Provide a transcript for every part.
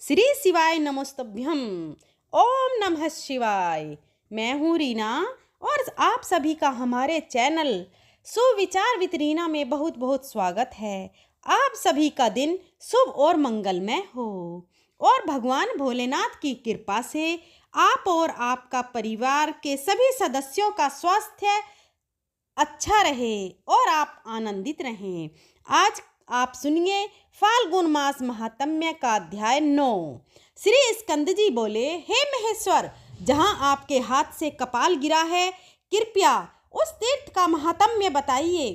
श्री शिवाय नमोस्तभ्यम। ओम नमः शिवाय। मैं हूँ रीना और आप सभी का हमारे चैनल सुविचार विद रीना में बहुत बहुत स्वागत है। आप सभी का दिन शुभ और मंगलमय हो और भगवान भोलेनाथ की कृपा से आप और आपका परिवार के सभी सदस्यों का स्वास्थ्य अच्छा रहे और आप आनंदित रहें। आज आप सुनिए फाल्गुन मास महात्म्य का अध्याय 9। श्री स्कंद जी बोले, हे महेश्वर, जहाँ आपके हाथ से कपाल गिरा है, कृपया उस तीर्थ का महात्म्य बताइए।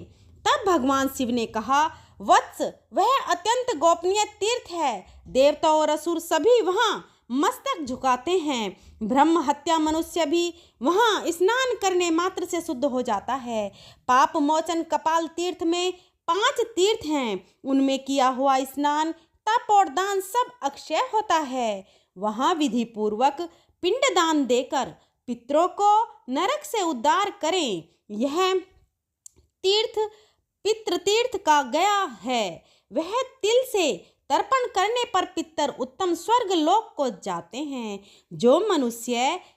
तब भगवान शिव ने कहा, वत्स, वह अत्यंत गोपनीय तीर्थ है। देवता और असुर सभी वहाँ मस्तक झुकाते हैं। ब्रह्म हत्या मनुष्य भी वहाँ स्नान करने मात्र से शुद्ध हो जाता है। पाप मोचन कपाल तीर्थ में 5 तीर्थ हैं। उनमें किया हुआ स्नान, तप और दान सब अक्षय होता है। वहाँ विधि पूर्वक पिंडदान देकर पितरों को नरक से उद्धार करें। यह तीर्थ पितृतीर्थ का गया है। वह तिल से तर्पण करने पर पितर उत्तम स्वर्ग लोक को जाते हैं। जो मनुष्य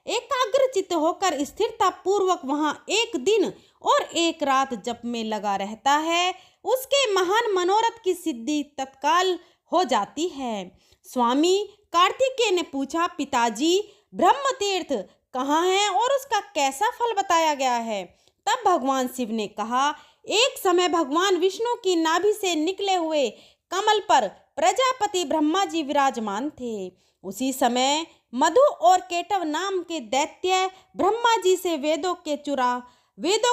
एकाग्रचित्त होकर स्थिरता पूर्वक वहाँ एक दिन और एक रात जप में लगा रहता है, उसके महान मनोरथ की सिद्धि तत्काल हो जाती है। स्वामी कार्तिकेय ने पूछा, पिताजी, ब्रह्म तीर्थ कहाँ है और उसका कैसा फल बताया गया है? तब भगवान शिव ने कहा, एक समय भगवान विष्णु की नाभि से निकले हुए कमल पर प्रजापति ब्रह्मा जी विराजमान थे। उसी समय मधु और केटव नाम के दैत्य ब्रह्मा जी से वेदों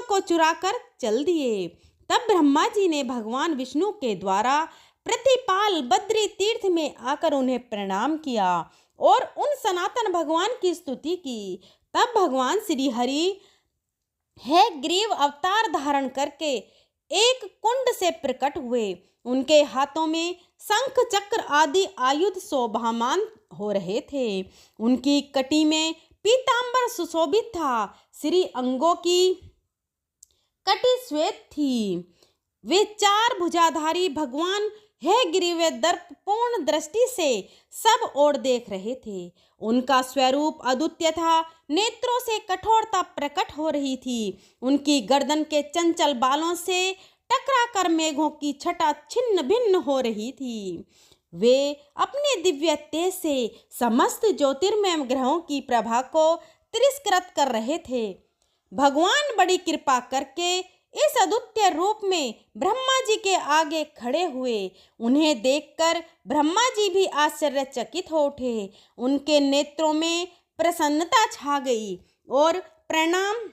को चुराकर चल दिए। तब ब्रह्मा जी ने भगवान विष्णु के द्वारा प्रतिपाल बद्री तीर्थ में आकर उन्हें प्रणाम किया और उन सनातन भगवान की स्तुति की। तब भगवान श्री हरि है ग्रीव अवतार धारण करके एक कुंड से प्रकट हुए। उनके हाथों में शंख चक्र आदि आयुध शोभामान हो रहे थे। उनकी कटी में पीतांबर सुशोभित था। श्री अंगों की कटी श्वेत थी। वे 4 भुजाधारी भगवान है गिरिव दर्प पूर्ण दृष्टि से सब ओर देख रहे थे। उनका स्वरूप अद्वितीय था। नेत्रों से कठोरता प्रकट हो रही थी। उनकी गर्दन के चंचल बालों से टकराकर मेघों की छटा छिन्न भिन्न हो रही थी। वे अपने दिव्य तेज से समस्त ज्योतिर्मय ग्रहों की प्रभा को तिरस्कृत कर रहे थे। भगवान बड़ी कृपा करके इस अद्वितीय रूप में ब्रह्मा जी के आगे खड़े हुए। उन्हें देखकर ब्रह्मा जी भी आश्चर्यचकित हो उठे। उनके नेत्रों में प्रसन्नता छा गई और प्रणाम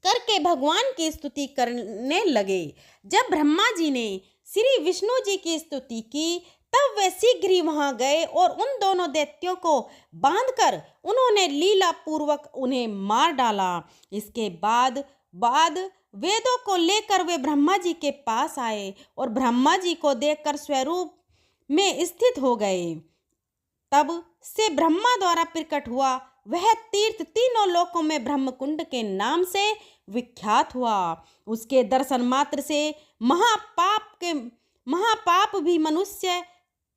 करके भगवान की स्तुति करने लगे। जब ब्रह्मा जी ने श्री विष्णु जी की स्तुति की, तब वे शीघ्र ही वहां गए और उन दोनों दैत्यों को बांधकर उन्होंने लीला पूर्वक उन्हें मार डाला। इसके बाद वेदों को लेकर वे ब्रह्मा जी के पास आए और ब्रह्मा जी को देखकर स्वरूप में स्थित हो गए। तब से ब्रह्मा द्वारा प्रकट हुआ वह तीर्थ तीनों लोकों में ब्रह्मकुंड के नाम से विख्यात हुआ। उसके दर्शन मात्र से महापाप भी मनुष्य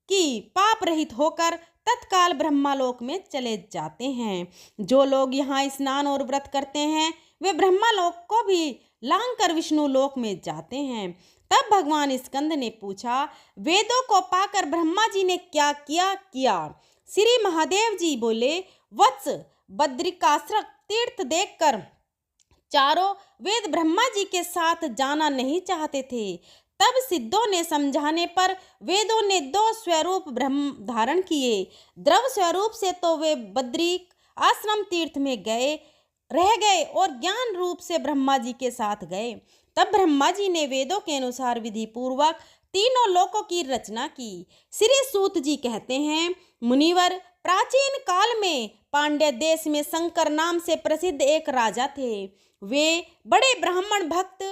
की पाप रहित होकर तत्काल ब्रह्मालोक में चले जाते हैं। जो लोग यहाँ स्नान और व्रत करते हैं, वे ब्रह्मालोक को भी लांघकर विष्णु लोक में जाते हैं। तब भगवान स्कंद ने पूछा, वेदों को पाकर ब्रह्मा जी ने क्या किया? श्री महादेव जी बोले, वत्स, बद्रिकाश्रम तीर्थ देखकर चारों वेद ब्रह्मा जी के साथ जाना नहीं चाहते थे। तब सिद्धों ने समझाने पर वेदों ने 2 स्वरूप ब्रह्म धारण किए। द्रव स्वरूप से तो वे बद्रिक आश्रम तीर्थ में रह गए और ज्ञान रूप से ब्रह्मा जी के साथ गए। तब ब्रह्मा जी ने वेदों के अनुसार विधि पूर्वक तीनों लोकों की रचना की। श्री सूत जी कहते हैं, मुनिवर, प्राचीन काल में पांड्य देश में शंकर नाम से प्रसिद्ध एक राजा थे। वे बड़े ब्राह्मण भक्त,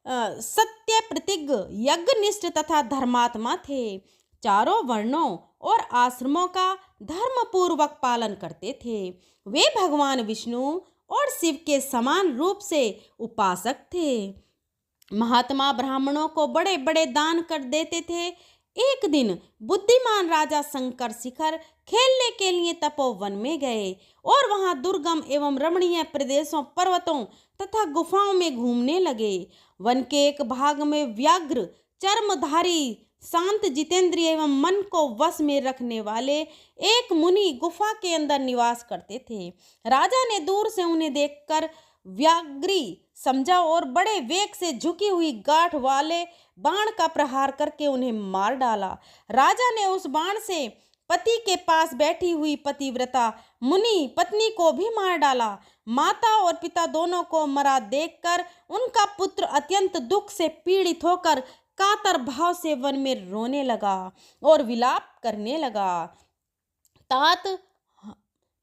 सत्य प्रतिज्ञ, यज्ञनिष्ठ तथा धर्मात्मा थे। चारों वर्णों और आश्रमों का धर्म पूर्वक पालन करते थे। वे भगवान विष्णु और शिव के समान रूप से उपासक थे। महात्मा ब्राह्मणों को बड़े बड़े दान कर देते थे। एक दिन बुद्धिमान राजा शंकर शिखर खेलने के लिए तपोवन में गए और वहां दुर्गम एवं रमणीय प्रदेशों, पर्वतों तथा गुफाओं में घूमने लगे। वन के एक भाग में व्याघ्र, चर्मधारी, शांत, जितेंद्रिय एवं मन को वश में रखने वाले एक मुनि गुफा के अंदर निवास करते थे। राजा ने दूर से उन्हें देखकर व्याघ्री समझा और बड़े वेग से झुकी हुई गांठ वाले बाण का प्रहार करके उन्हें मार डाला। राजा ने उस बाण से पति के पास बैठी हुई पतिव्रता मुनि पत्नी को भी मार डाला। माता और पिता दोनों को मरा देखकर उनका पुत्र अत्यंत दुख से पीड़ित होकर कातर भाव से वन में रोने लगा और विलाप करने लगा। तात,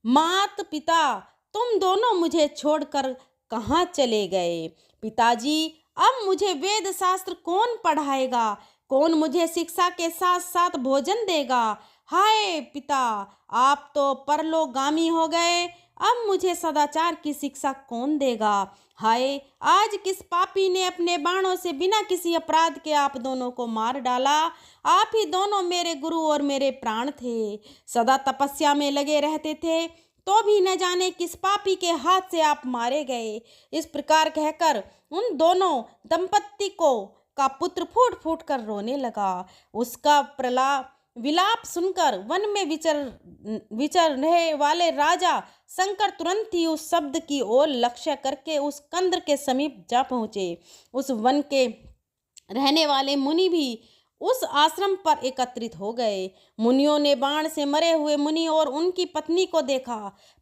मात, पिता, तुम दोनों मुझे छोड़कर कहाँ चले गए? पिताजी, अब मुझे वेद शास्त्र कौन पढ़ाएगा? कौन मुझे शिक्षा के साथ साथ भोजन देगा? हाय पिता, आप तो परलोगामी हो गए, अब मुझे सदाचार की शिक्षा कौन देगा? हाय, आज किस पापी ने अपने बाणों से बिना किसी अपराध के आप दोनों को मार डाला? आप ही दोनों मेरे गुरु और मेरे प्राण थे, सदा तपस्या में लगे रहते थे, तो भी न जाने किस पापी के हाथ से आप मारे गए। इस प्रकार कहकर उन दोनों दंपत्ति को का पुत्र फूट फूट कर रोने लगा। उसका विलाप सुनकर वन में विचर रहे वाले राजा शंकर तुरंत ही उस शब्द की ओर लक्ष्य करके उस कंद्र के समीप जा पहुँचे। उस वन के रहने वाले मुनि भी उस आश्रम पर एकत्रित हो गए। मुनियों ने बाण से मरे हुए मुनि और उनकी पत्नी को देखा।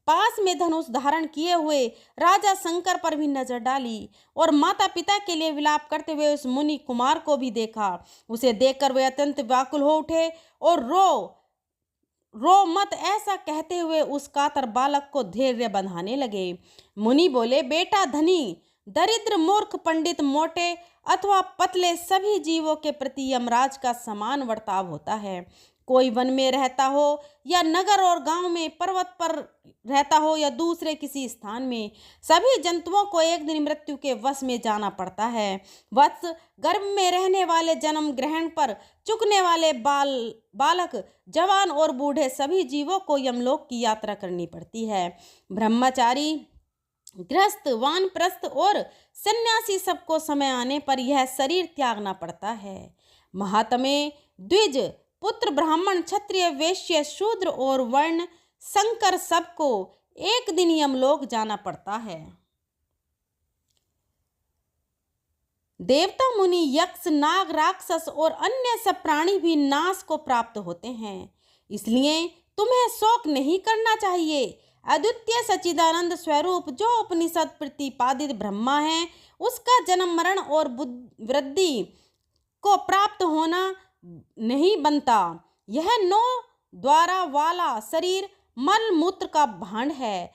पास में धनुष धारण किए हुए राजा शंकर पर भी नजर डाली और माता पिता के लिए विलाप करते हुए उस मुनि कुमार को भी देखा। उसे देखकर वे अत्यंत व्याकुल हो उठे और रो मत ऐसा कहते हुए उस कातर बालक को धैर्य बंधाने लगे। मुनि बोले, बेटा, धनी, दरिद्र, मूर्ख, पंडित, मोटे अथवा पतले, सभी जीवों के प्रति यमराज का समान वर्ताव होता है। कोई वन में रहता हो या नगर और गांव में, पर्वत पर रहता हो या दूसरे किसी स्थान में, सभी जंतुओं को एक दिन मृत्यु के वश में जाना पड़ता है। वत्स, गर्भ में रहने वाले, जन्म ग्रहण पर चुकने वाले बालक, जवान और बूढ़े, सभी जीवों को यमलोक की यात्रा करनी पड़ती है। ब्रह्मचारी, गृहस्थ, वानप्रस्थ और सन्यासी सबको समय आने पर यह शरीर त्यागना पड़ता है। महात्मे, द्विज, पुत्र, ब्राह्मण, क्षत्रिय, वैश्य, शूद्र और वर्ण, शंकर सबको एक दिन यमलोक जाना पड़ता है। देवता, मुनि, यक्ष, नाग, राक्षस और अन्य सब प्राणी भी नाश को प्राप्त होते हैं, इसलिए तुम्हें शोक नहीं करना चाहिए। अद्वितीय सच्चिदानंद स्वरूप जो उपनिषद प्रतिपादित ब्रह्मा है, उसका जन्म, मरण और वृद्धि को प्राप्त होना नहीं बनता। यह 9 द्वारा वाला शरीर मल मूत्र का भांड है,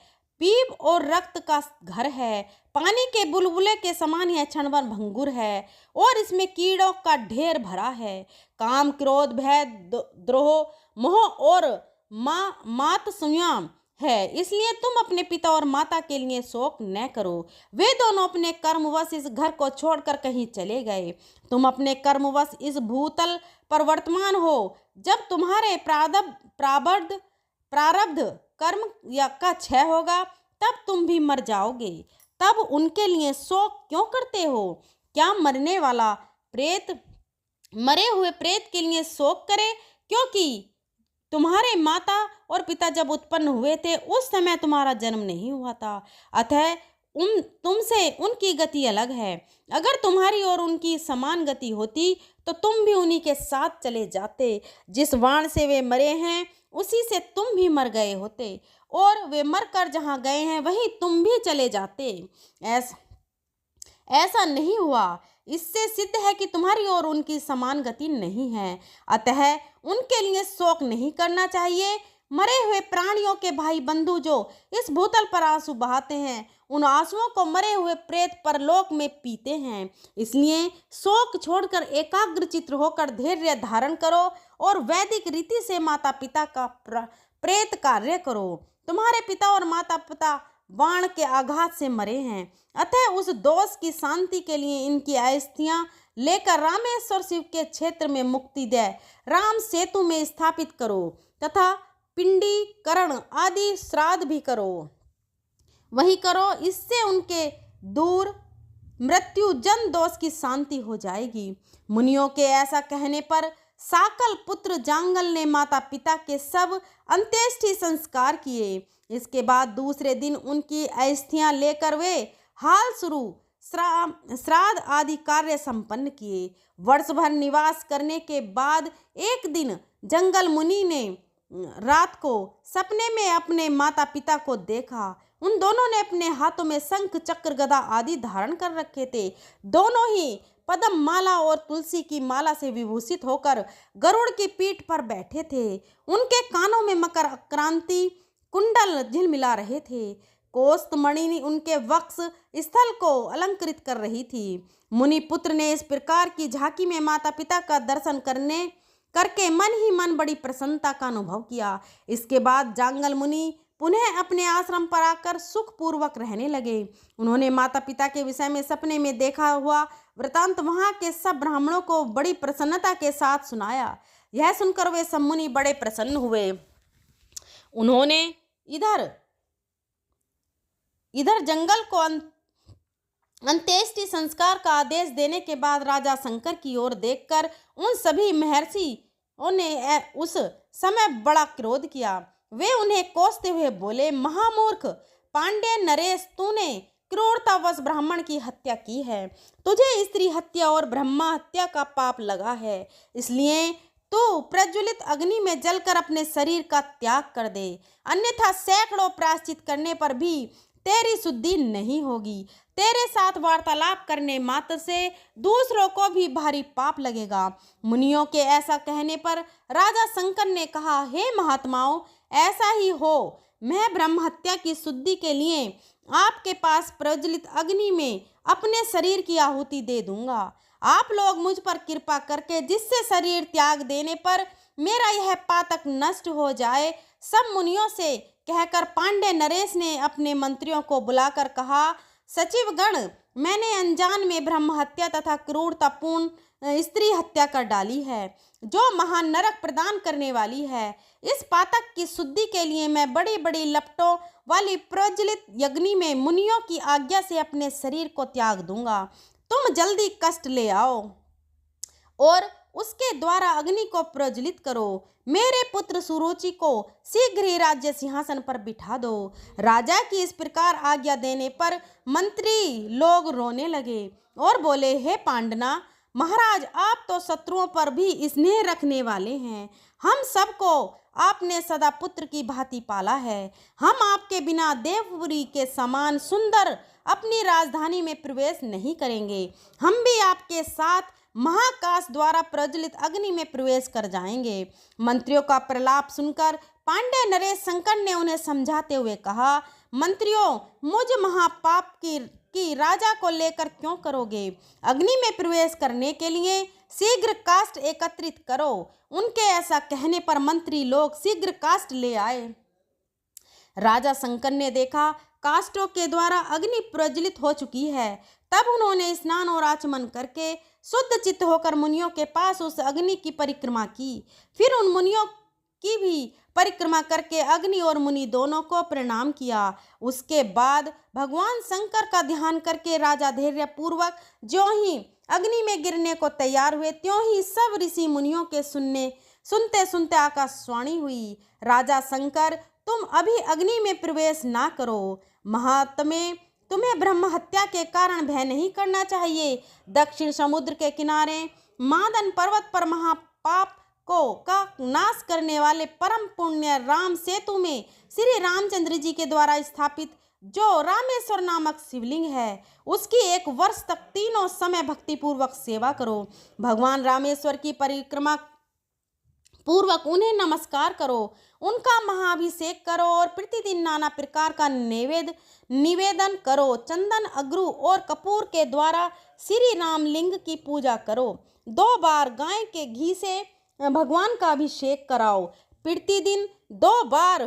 पीप और रक्त का घर है, पानी के बुलबुले के समान यह क्षणभर भंगुर है और इसमें कीड़ों का ढेर भरा है। काम, क्रोध, भय, द्रोह, मोह और मात्सर्य है, इसलिए तुम अपने पिता और माता के लिए शोक न करो। वे दोनों अपने कर्मवश इस घर को छोड़कर कहीं चले गए। तुम अपने कर्मवश इस भूतल पर वर्तमान हो। जब तुम्हारे प्रारब्ध कर्म का क्षय होगा, तब तुम भी मर जाओगे। तब उनके लिए शोक क्यों करते हो? क्या मरने वाला प्रेत मरे हुए प्रेत के लिए शोक करे? क्योंकि तुम्हारे माता और पिता जब उत्पन्न हुए थे, उस समय तुम्हारा जन्म नहीं हुआ था, अतः तुमसे उनकी गति अलग है। अगर तुम्हारी और उनकी समान गति होती तो तुम भी उन्हीं के साथ चले जाते। जिस वाण से वे मरे हैं, उसी से तुम भी मर गए होते और वे मरकर जहाँ गए हैं वहीं तुम भी चले जाते। ऐसा नहीं हुआ। इससे सिद्ध है कि तुम्हारी और उनकी समान गति नहीं है, अतः उनके लिए शोक नहीं करना चाहिए। मरे हुए प्राणियों के भाई बंधु जो इस भूतल पर आंसू बहाते हैं, उन आंसुओं को मरे हुए प्रेत परलोक में पीते हैं। इसलिए शोक छोड़कर एकाग्र चित्त होकर धैर्य धारण करो और वैदिक रीति से माता पिता का प्रेत कार्य करो। तुम्हारे पिता और माता पिता बाण के आघात से मरे हैं। अतः उस दोष की शांति के लिए इनकी अस्थियां लेकर रामेश्वर शिव के क्षेत्र में मुक्ति दे राम सेतु में स्थापित करो तथा पिंडीकरण आदि श्राद्ध भी करो, वही करो। इससे उनके दूर मृत्यु जन दोष की शांति हो जाएगी। मुनियों के ऐसा कहने पर साकल पुत्र जांगल ने माता पिता के सब अंत्येष्टि संस्कार किए। इसके बाद दूसरे दिन उनकी अस्थियां लेकर वे हाल शुरू श्राद्ध आदि कार्य संपन्न किए। वर्ष भर निवास करने के बाद एक दिन जंगल मुनि ने रात को सपने में अपने माता पिता को देखा। उन दोनों ने अपने हाथों में शंख चक्र गदा आदि धारण कर रखे थे। दोनों ही पद्म माला और तुलसी की माला से विभूषित होकर गरुड़ की पीठ पर बैठे थे। उनके कानों में मकर क्रांति कुंडल झिलमिला रहे थे। कौस्तुभमणि उनके वक्ष स्थल को अलंकृत कर रही थी। मुनि पुत्र ने इस प्रकार की झांकी में माता पिता का दर्शन करके मन ही मन बड़ी प्रसन्नता का अनुभव किया। इसके बाद जांगल मुनि पुनः अपने आश्रम पर आकर सुखपूर्वक रहने लगे। उन्होंने माता पिता के विषय में सपने में देखा हुआ वृतांत वहां के सब ब्राह्मणों को बड़ी प्रसन्नता के साथ सुनाया। यह सुनकर वे सब मुनि बड़े प्रसन्न हुए। उन्होंने इधर जंगल को अंत्येष्टि संस्कार का आदेश देने के बाद राजा शंकर की ओर देखकर उन सभी महर्षियों ने उस समय बड़ा क्रोध किया। वे उन्हें कोसते हुए बोले, महामूर्ख पांड्य नरेश, तूने क्रूरतावश ब्राह्मण की हत्या की है। तुझे स्त्री हत्या और ब्रह्मा हत्या का पाप लगा है। इसलिए तू प्रज्वलित अग्नि में जलकर अपने शरीर का त्याग कर दे, अन्यथा सैकड़ों प्रायश्चित करने पर भी तेरी शुद्धि नहीं होगी। तेरे साथ वार्तालाप करने मात्र से दूसरों को भी भारी पाप लगेगा। मुनियों के ऐसा कहने पर राजा शंकर ने कहा, हे महात्माओं, ऐसा ही हो। मैं ब्रह्म हत्या की शुद्धि के लिए आपके पास प्रज्वलित अग्नि में अपने शरीर की आहुति दे दूंगा। आप लोग मुझ पर कृपा करके जिससे शरीर त्याग देने पर मेरा यह पातक नष्ट हो जाए। सब मुनियों से कहकर पांड्य नरेश ने अपने मंत्रियों को बुलाकर कहा, सचिवगण, मैंने अनजान में ब्रह्म हत्या तथा क्रूरतापूर्ण स्त्री हत्या कर डाली है, जो महान नरक प्रदान करने वाली है। इस पातक की शुद्धि के लिए मैं बड़ी बड़ी लपटों वाली प्रज्वलित अग्नि में मुनियों की आज्ञा से अपने शरीर को त्याग दूंगा। तुम जल्दी कष्ट ले आओ और उसके द्वारा अग्नि को प्रज्वलित करो। मेरे पुत्र सुरुचि को शीघ्र ही राज्य सिंहासन पर बिठा दो। राजा की इस प्रकार आज्ञा देने पर मंत्री लोग रोने लगे और बोले, हे पांडना महाराज, आप तो शत्रुओं पर भी स्नेह रखने वाले हैं। हम सबको आपने सदा पुत्र की भांति पाला है। हम आपके बिना देवपुरी के समान सुंदर अपनी राजधानी में प्रवेश नहीं करेंगे। हम भी आपके साथ महाकाश द्वारा प्रज्वलित अग्नि में प्रवेश कर जाएंगे। मंत्रियों का प्रलाप सुनकर पांड्य नरेश शंकर ने उन्हें समझाते हुए कहा, मंत्रियों, मुझ महापाप की राजा को लेकर क्यों करोगे? अग्नि में प्रवेश करने के लिए शीघ्र काष्ठ एकत्रित करो। उनके ऐसा कहने पर मंत्री लोग शीघ्र काष्ठ ले आए। राजा शंकर ने देखा काष्ठों के द्वारा अग्नि प्रज्वलित हो चुकी है। तब उन्होंने स्नान और आचमन करके शुद्ध चित्त होकर मुनियों के पास उस अग्नि की परिक्रमा की। फिर उन मुनियों की भी परिक्रमा करके अग्नि और मुनि दोनों को प्रणाम किया। उसके बाद भगवान शंकर का ध्यान करके राजा धैर्य पूर्वक ज्यों ही अग्नि में गिरने को तैयार हुए, त्यों ही सब ऋषि मुनियों के सुनते सुनते आकाशवाणी हुई, राजा शंकर, तुम अभी अग्नि में प्रवेश ना करो। महात्मे, तुम्हें ब्रह्म हत्या के कारण भय नहीं करना चाहिए। दक्षिण समुद्र के किनारे मादन पर्वत पर महापाप का नाश करने वाले परम पुण्य राम सेतु में श्री रामचंद्र जी के द्वारा स्थापित जो रामेश्वर नामक शिवलिंग है, उसकी 1 वर्ष तक तीनों समय भक्तिपूर्वक सेवा करो। भगवान रामेश्वर की परिक्रमा पूर्वक उन्हें नमस्कार करो, उनका महाअभिषेक करो और प्रतिदिन नाना प्रकार का निवेदन करो। चंदन, अगरू और कपूर के द्वारा श्री रामलिंग की पूजा करो। 2 बार गाय के घी से भगवान का अभिषेक कराओ। प्रतिदिन 2 बार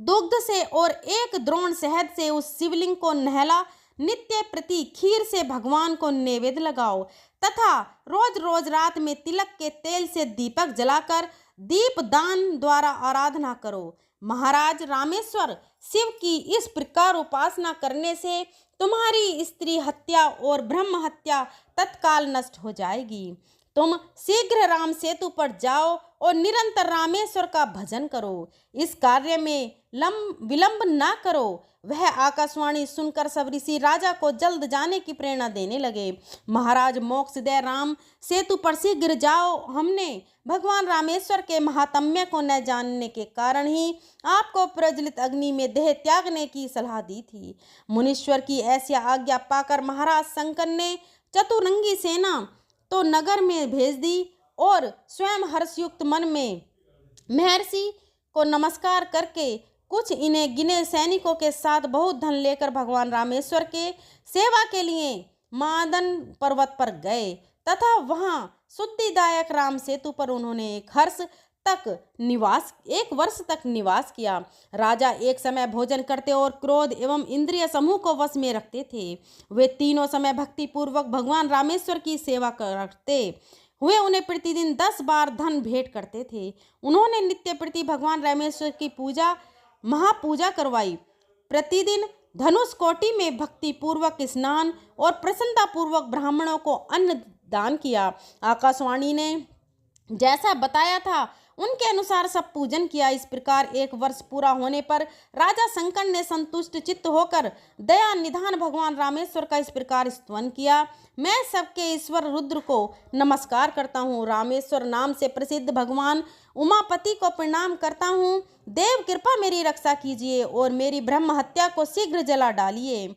दुग्ध से और एक द्रोण शहद से उस शिवलिंग को नहला। नित्य प्रति खीर से भगवान को नैवेद्य लगाओ तथा रोज रोज रात में तिलक के तेल से दीपक जलाकर दीप दान द्वारा आराधना करो। महाराज रामेश्वर, शिव की इस प्रकार उपासना करने से तुम्हारी स्त्री हत्या और ब्रह्म हत्या तत्काल नष्ट हो जाएगी। तुम शीघ्र राम सेतु पर जाओ और निरंतर रामेश्वर का भजन करो। इस कार्य में विलंब ना करो। वह आकाशवाणी सुनकर सब ऋषि राजा को जल्द जाने की प्रेरणा देने लगे। महाराज मोक्षदय, राम सेतु पर शीघ्र जाओ। हमने भगवान रामेश्वर के महात्म्य को न जानने के कारण ही आपको प्रज्वलित अग्नि में देह त्यागने की सलाह दी थी। मुनीश्वर की ऐसी आज्ञा पाकर महाराज शंकर ने चतुरंगी सेना तो नगर में भेज दी और स्वयं हर्षयुक्त मन में महर्षि को नमस्कार करके कुछ इन्हें गिने सैनिकों के साथ बहुत धन लेकर भगवान रामेश्वर के सेवा के लिए मादन पर्वत पर गए तथा वहां शुद्धिदायक राम सेतु पर उन्होंने एक वर्ष तक निवास किया। राजा एक समय भोजन करते और क्रोध एवं इंद्रिय समूह को वश में रखते थे। वे तीनों समय भक्ति पूर्वक भगवान रामेश्वर की सेवा करते हुए उन्हें प्रतिदिन 10 बार धन भेंट करते थे। उन्होंने नित्य प्रति भगवान रामेश्वर की महापूजा करवाई। प्रतिदिन धनुष कोटि में भक्ति पूर्वक स्नान और प्रसन्नता पूर्वक ब्राह्मणों को अन्न दान किया। आकाशवाणी ने जैसा बताया था उनके अनुसार सब पूजन किया। इस प्रकार 1 वर्ष पूरा होने पर राजा शंकर ने संतुष्ट चित्त होकर दया निधान भगवान रामेश्वर का इस प्रकार स्तवन किया। मैं सबके ईश्वर रुद्र को नमस्कार करता हूँ। रामेश्वर नाम से प्रसिद्ध भगवान उमापति को प्रणाम करता हूँ। देव कृपा मेरी रक्षा कीजिए और मेरी ब्रह्म हत्या को शीघ्र जला डालिए।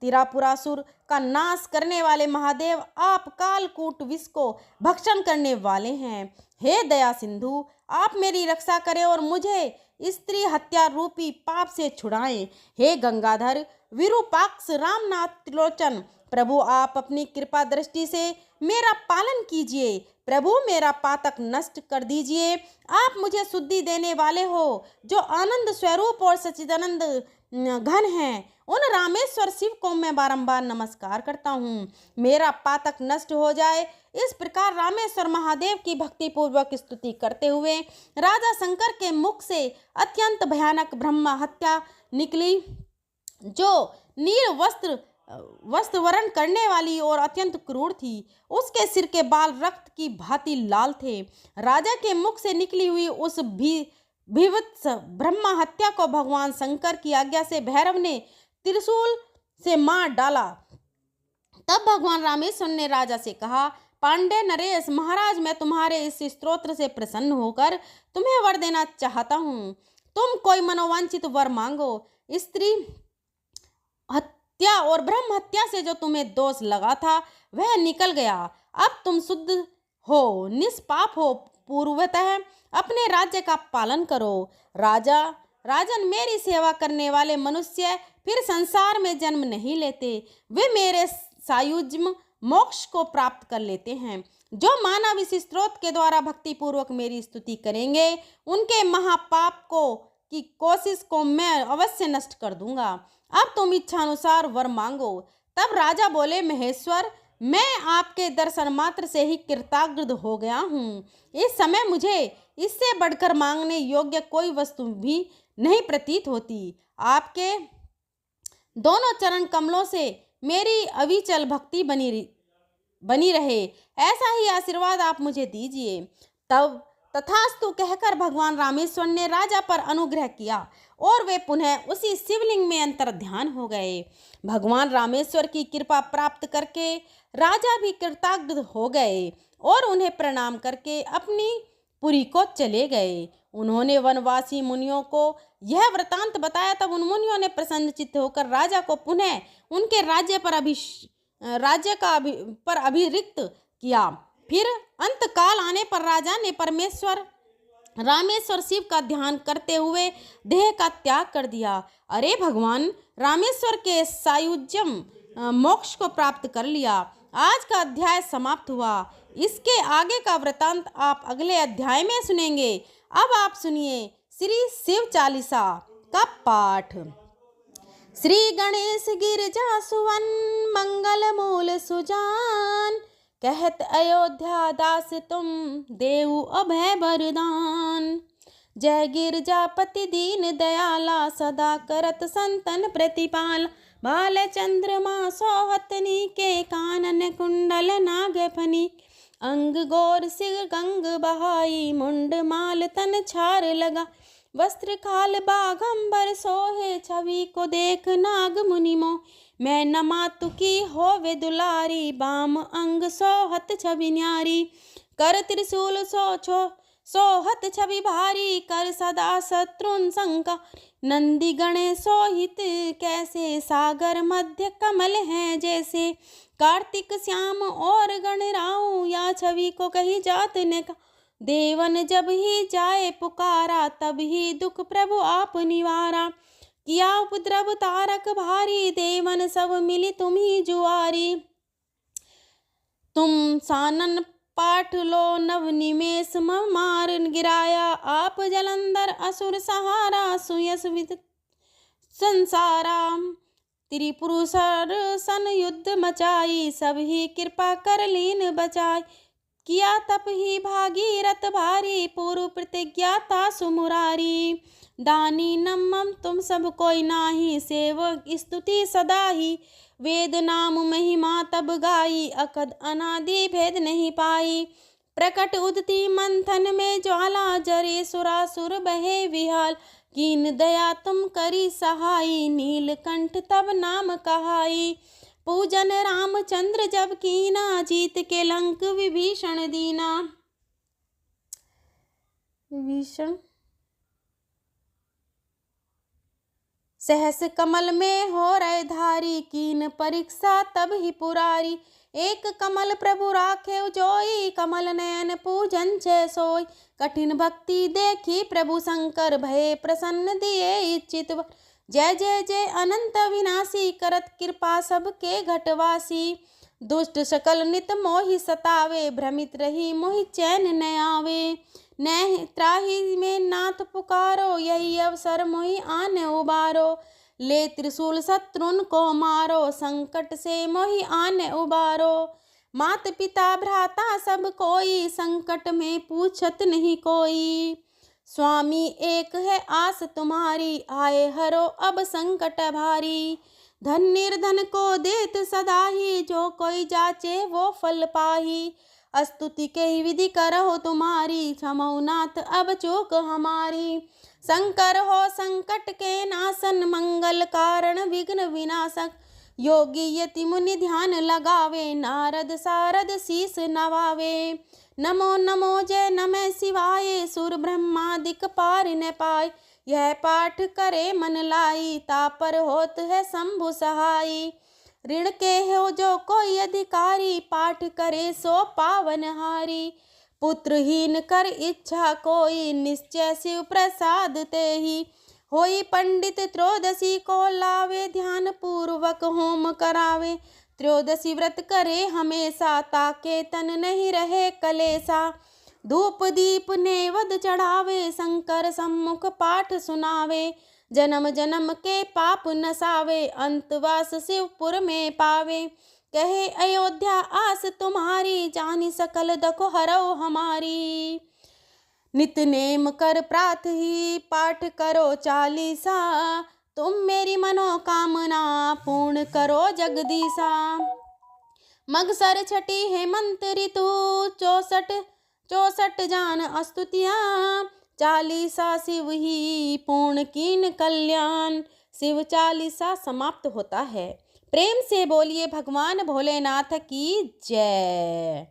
तिरापुरासुर का नाश करने वाले महादेव, आप कालकूट विष को भक्षण करने वाले हैं। हे दया सिंधु, आप मेरी रक्षा करें और मुझे स्त्री हत्या रूपी पाप से छुड़ाएं। हे गंगाधर, विरूपाक्ष, रामनाथ त्रिलोचन, प्रभु आप अपनी कृपा दृष्टि से मेरा पालन कीजिए। प्रभु मेरा पातक नष्ट कर दीजिए। आप मुझे शुद्धि देने वाले हो, जो आनंद स्वरूप और सच्चिदानंद घन हैं। उन रामेश्वर शिव को मैं बारंबार नमस्कार करता हूँ। मेरा पातक नष्ट हो जाए। इस प्रकार रामेश्वर महादेव की भक्ति पूर्वक स्तुति करते हुए राजा शंकर के मुख से अत्यंत भयानक ब्रह्म हत्या निकली, जो नील वस्त्र वर्ण करने वाली और अत्यंत क्रूर थी। उसके सिर के बाल रक्त की भांति लाल थे। राजा के मुख से निकली हुई उस भीभत्स ब्रह्म हत्या को भगवान शंकर की आज्ञा से भैरव ने त्रिशूल से मार डाला। तब भगवान रामेश्वर ने राजा से कहा, पांडे नरेश महाराज, मैं तुम्हारे इस स्तोत्र से प्रसन्न होकर तुम्हें वर देना चाहता हूँ। तुम कोई मनोवांछित वर मांगो। स्त्री हत्या और ब्रह्म हत्या से जो तुम्हें दोष लगा था वह निकल गया। अब तुम शुद्ध हो, निष्पाप हो। पूर्वतः अपने राज्य का पालन करो। राजन, मेरी सेवा करने वाले मनुष्य फिर संसार में जन्म नहीं लेते। वे मेरे सायुज्य मोक्ष को प्राप्त कर लेते हैं। जो मानव इस स्तोत्र के द्वारा भक्ति पूर्वक मेरी स्तुति करेंगे, उनके महापाप की कोशिश को मैं अवश्य नष्ट कर दूंगा। अब तुम इच्छानुसार वर मांगो। तब राजा बोले, महेश्वर, मैं आपके दर्शन मात्र से ही कृतज्ञ हो गया हूँ। इस समय मुझे इससे बढ़कर मांगने योग्य कोई वस्तु भी नहीं प्रतीत होती। आपके दोनों चरण कमलों से मेरी अविचल भक्ति बनी रहे, ऐसा ही आशीर्वाद आप मुझे दीजिए। तब तथास्तु कहकर भगवान रामेश्वर ने राजा पर अनुग्रह किया और वे पुनः उसी शिवलिंग में अंतर्ध्यान हो गए। भगवान रामेश्वर की कृपा प्राप्त करके राजा भी कृतज्ञ हो गए और उन्हें प्रणाम करके अपनी पुरी को चले गए। उन्होंने वनवासी मुनियों को यह वृतांत बताया। तब उन मुनियों ने प्रसन्नचित्त होकर राजा को पुनः उनके राज्य पर अभिषिक्त किया। फिर अंतकाल आने पर राजा ने रामेश्वर शिव का ध्यान करते हुए देह का त्याग कर दिया। अरे भगवान रामेश्वर के सायुज्यम मोक्ष को प्राप्त कर लिया। आज का अध्याय समाप्त हुआ। इसके आगे का वृतांत आप अगले अध्याय में सुनेंगे। अब आप सुनिए श्री शिव चालीसा। का पाठ। श्री गणेश गिरजा सुवन मंगल मूल सुजान, कहत अयोध्या दास तुम देऊ अभय वरदान। जय गिरजापति दीन दयाला, सदा करत संतन प्रतिपाल। बाल चंद्रमा सोहतनी के, कानन कुंडल नाग फनी। अंग गोर सिर गंग बहाई, मुंड माल तन छार लगा। वस्त्र खाल बाघंबर सोहे, छवि को देख नाग मुनि मोह। मैं न मातु की होवे दुलारी, बाम अंग सोहत छवि न्यारी। कर त्रिशूल सोहत छवि भारी, कर सदा शत्रुन शंका। नंदी गणे सोहित कैसे, सागर मध्य कमल हैं जैसे। कार्तिक श्याम और गणराऊ, या छवि को कही जात ने का। देवन जब ही जाए पुकारा, तब ही दुख प्रभु आप निवारा। किया उपद्रव तारक भारी, देवन सब मिली तुम ही जुआरी। तुम सानन पाठ लो नव निमेष मार गिराया, आप जलंधर असुर सहारा। सुयस विद संसारा, त्रिपुरुषर सन युद्ध मचाई, सब ही कृपा कर लीन बचाई। किया तप ही भागीरथ भारी, पूर्व प्रतिज्ञा था सुमुरारी। दानी नमम तुम सब कोई नाही, सेवक स्तुति सदा ही। वेद नाम महिमा तब गाई, अकद अनादि भेद नहीं पाई। प्रकट उदती मंथन में ज्वाला, जरे सुरासुर बहे विहाल। कीन दया तुम करी सहाई, नीलकंठ तब नाम कहाई। पूजन रामचंद्र जब कीना, जीत के लंक विभीषण दीना। विभीषण सहस कमल में हो रहे धारी, कीन परीक्षा तब ही पुरारी। एक कमल प्रभु राखे जोई, कमल नयन पूजन छे सोई। कठिन भक्ति देखी प्रभु शंकर, भये प्रसन्न दिए इच्छित वर। जय जय जय अनंत विनाशी, करत कृपा सबके घटवासी। दुष्ट सकल नित मोहि सतावे, भ्रमित रही मोहि चैन न आवे। नैहि त्राहि में नाथ पुकारो, यही अवसर मोहि आने उबारो। ले त्रिशूल शत्रुन को मारो, संकट से मोहि आने उबारो। मात पिता भ्राता सब कोई, संकट में पूछत नहीं कोई। स्वामी एक है आस तुम्हारी, आए हरो अब संकट भारी। धन निर्धन को देत सदा ही, जो कोई जाचे वो फल पाही। स्तुति के विधि करहो तुम्हारी, क्षमौ नाथ अब चूक हमारी। शंकर हो संकट के नाशन, मंगल कारण विघ्न विनाशक। योगी यति मुनि ध्यान लगावे, नारद सारद शीस नवावे। नमो नमो जय नमः शिवाय, सुर ब्रह्मादिक पार न पाए। यह पाठ करे मन लाई, तापर होत है शंभु सहाई। ऋण के हो जो कोई अधिकारी, पाठ करे सो पावन हारी। पुत्रहीन कर इच्छा कोई, निश्चय शिव प्रसाद ते ही। होई पंडित त्रयोदशी को लावे, ध्यान पूर्वक होम करावे। त्रयोदशी व्रत करे हमेशा, ताके तन नहीं रहे कलेसा। धूप दीप नेवद चढ़ावे, शंकर सम्मुख पाठ सुनावे। जन्म जन्म के पाप नसावे, अंतवास शिवपुर में पावे। कहे अयोध्या आस तुम्हारी, जानी सकल दको हरौ हमारी। नित नेम कर प्रात ही पाठ करो चालीसा, तुम मेरी मनोकामना पूर्ण करो जगदीशा। मगसर छठी हेमंत ऋतु, 64 जान स्तुतियाँ। चालीसा शिव ही पूर्ण कीन कल्याण। शिव चालीसा समाप्त होता है। प्रेम से बोलिए भगवान भोलेनाथ की जय।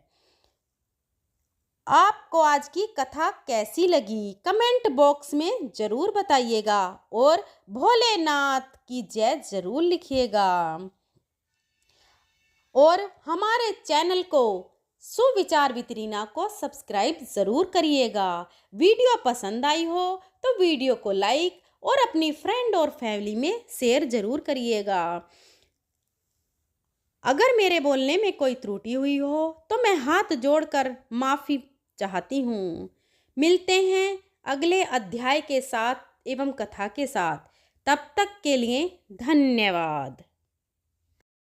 आपको आज की कथा कैसी लगी कमेंट बॉक्स में ज़रूर बताइएगा और भोलेनाथ की जय ज़रूर लिखिएगा और हमारे चैनल को सुविचार विद रीना को सब्सक्राइब ज़रूर करिएगा। वीडियो पसंद आई हो तो वीडियो को लाइक और अपनी फ्रेंड और फैमिली में शेयर ज़रूर करिएगा। अगर मेरे बोलने में कोई त्रुटि हुई हो तो मैं हाथ जोड़कर माफ़ी चाहती हूँ। मिलते हैं अगले अध्याय के साथ एवं कथा के साथ। तब तक के लिए धन्यवाद।